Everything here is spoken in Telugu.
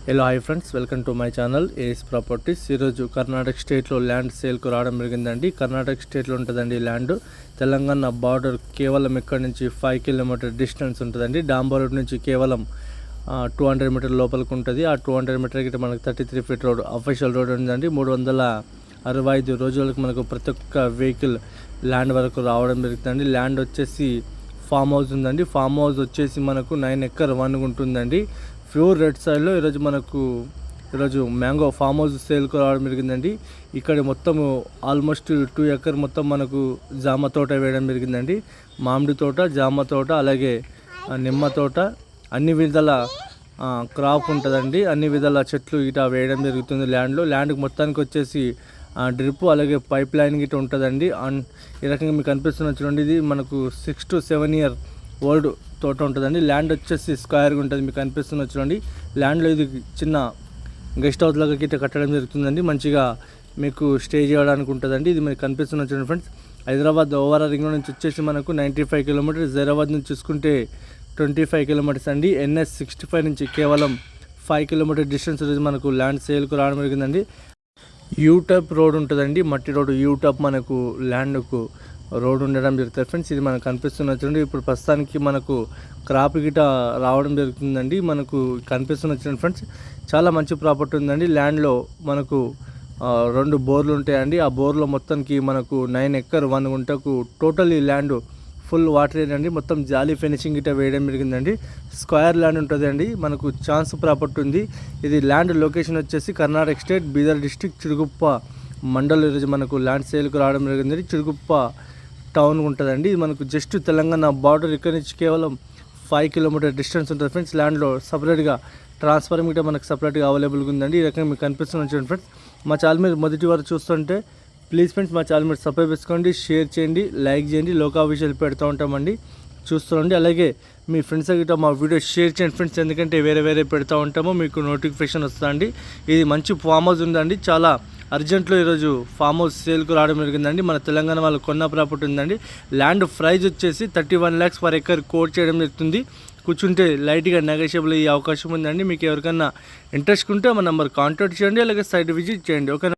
Hello hi friends, welcome to my channel AS properties. ఈరోజు కర్ణాటక స్టేట్లో ల్యాండ్ సేల్కు రావడం జరిగిందండి. కర్ణాటక స్టేట్లో ఉంటుందండి ల్యాండ్. తెలంగాణ బార్డర్ కేవలం ఇక్కడ నుంచి 5 కిలోమీటర్ డిస్టెన్స్ ఉంటుందండి. డాంబర్ రోడ్ నుంచి కేవలం 200 మీటర్ లోపలికి ఉంటుంది. ఆ 200 మీటర్ గిట్ట మనకు 33 ఫీట్ రోడ్ అఫీషియల్ రోడ్ ఉందండి. 365 రోజులకు మనకు ప్రతి ఒక్క వెహికల్ ల్యాండ్ వరకు రావడం జరుగుతుందండి. ల్యాండ్ వచ్చేసి ఫామ్ హౌస్ ఉందండి. ఫామ్ హౌస్ వచ్చేసి మనకు 9 ఎకర్ 1 ఉంటుందండి. ప్యూర్ రెడ్ సైడ్లో ఈరోజు మ్యాంగో ఫామ్ హౌస్ సేల్కు రావడం జరిగిందండి. ఇక్కడ మొత్తము ఆల్మోస్ట్ 2 ఎకర్ మొత్తం మనకు జామ తోట వేయడం జరిగిందండి. మామిడి తోట, జామ తోట, అలాగే నిమ్మ తోట, అన్ని విధాల క్రాప్ ఉంటుందండి. అన్ని విధాల చెట్లు ఇట వేయడం జరుగుతుంది ల్యాండ్కి మొత్తానికి వచ్చేసి డ్రిప్ అలాగే పైప్ లైన్ గిట్ట ఉంటుందండి. ఈ రకంగా మీకు అనిపిస్తున్న చూడండి, ఇది మనకు 6 to 7 year ఓల్డ్ తోట ఉంటుందండి. ల్యాండ్ వచ్చేసి స్క్వేర్గా ఉంటుంది. మీకు అనిపిస్తున్న చూడండి, ల్యాండ్లో ఇది చిన్న గెస్ట్ హౌస్ లాగా గిట్ట కట్టడం జరుగుతుందండి. మంచిగా మీకు స్టే చేయడానికి ఉంటుందండి. ఇది మీకు కనిపిస్తున్న చూడండి ఫ్రెండ్స్, హైదరాబాద్ ఓవరాల్ రింగ్ నుంచి వచ్చేసి మనకు 95 కిలోమీటర్స్, హైదరాబాద్ నుంచి చూసుకుంటే 25 కిలోమీటర్స్ అండి. NH 65 నుంచి కేవలం 5 కిలోమీటర్ డిస్టెన్స్ మనకు ల్యాండ్ సేల్కు రావడం జరిగిందండి. యూటప్ రోడ్ ఉంటుందండి, మట్టి రోడ్. యూటప్ మనకు ల్యాండ్కు రోడ్ ఉండడం జరుగుతుంది ఫ్రెండ్స్. ఇది మనకు కనిపిస్తున్న చూడండి, ఇప్పుడు ప్రస్తుతానికి మనకు క్రాప్ గిట రావడం జరుగుతుందండి. మనకు కనిపిస్తున్న చూడండి ఫ్రెండ్స్, చాలా మంచి ప్రాపర్టీ ఉందండి. ల్యాండ్లో మనకు 2 బోర్లు ఉంటాయండి. ఆ బోర్లో మొత్తానికి మనకు 9 ఎకర్ 1 గుంటకు టోటల్లీ ల్యాండ్ ఫుల్ వాటర్ ఏనండి. మొత్తం జాలీ ఫినిషింగ్ గిట్ట వేయడం జరిగిందండి. స్క్వేర్ ల్యాండ్ ఉంటుందండి. మనకు ఛాన్స్ ప్రాపర్టీ ఉంది. ఇది ల్యాండ్ లొకేషన్ వచ్చేసి కర్ణాటక స్టేట్, బీదర్ డిస్ట్రిక్ట్, చిడుగుప్ప మండల్. ఈరోజు మనకు ల్యాండ్ సేల్కు రావడం జరిగింది. చిడుగుప్ప టౌన్ ఉంటుందండి. ఇది మనకు జస్ట్ తెలంగాణ బార్డర్ ఇక్కడ నుంచి కేవలం 5 కిలోమీటర్ డిస్టెన్స్ ఉంటుంది ఫ్రెండ్స్. ల్యాండ్లో సపరేట్గా ట్రాన్స్ఫార్మర్ గిట్ట మనకు సపరేట్గా అవైలబుల్గా ఉందండి. ఈ రకంగా మీకు కనిపిస్తున్న చూడండి ఫ్రెండ్స్. మా ఛానల్ మీరు మొదటి వారు చూస్తుంటే ప్లీజ్ ఫ్రెండ్స్ మా ఛానల్ మీరు సబ్స్క్రైబ్ చేసుకోండి, షేర్ చేయండి, లైక్ చేయండి. లోకా విషయాలు పెడుతూ ఉంటామండి, చూస్తుండండి. అలాగే మీ ఫ్రెండ్స్ గిట్ట మా వీడియో షేర్ చేయండి ఫ్రెండ్స్, ఎందుకంటే వేరే పెడుతూ ఉంటామో మీకు నోటిఫికేషన్ వస్తుందండి. ఇది మంచి ఫామ్ హౌస్ ఉందండి. చాలా అర్జెంట్లో ఈరోజు ఫామ్ హౌస్ సేల్కు రావడం జరిగిందండి. మన తెలంగాణ వాళ్ళు కొన్న ప్రాపర్టీ ఉందండి. ల్యాండ్ ప్రైజ్ వచ్చేసి 31 lakhs per acre కోట్ చేయడం జరుగుతుంది. కూర్చుంటే లైట్గా నెగోషియబుల్ అయ్యే అవకాశం ఉందండి. మీకు ఎవరికైనా ఇంట్రెస్ట్ ఉంటే మా నెంబర్ కాంటాక్ట్ చేయండి, అలాగే సైట్ విజిట్ చేయండి. ఓకే.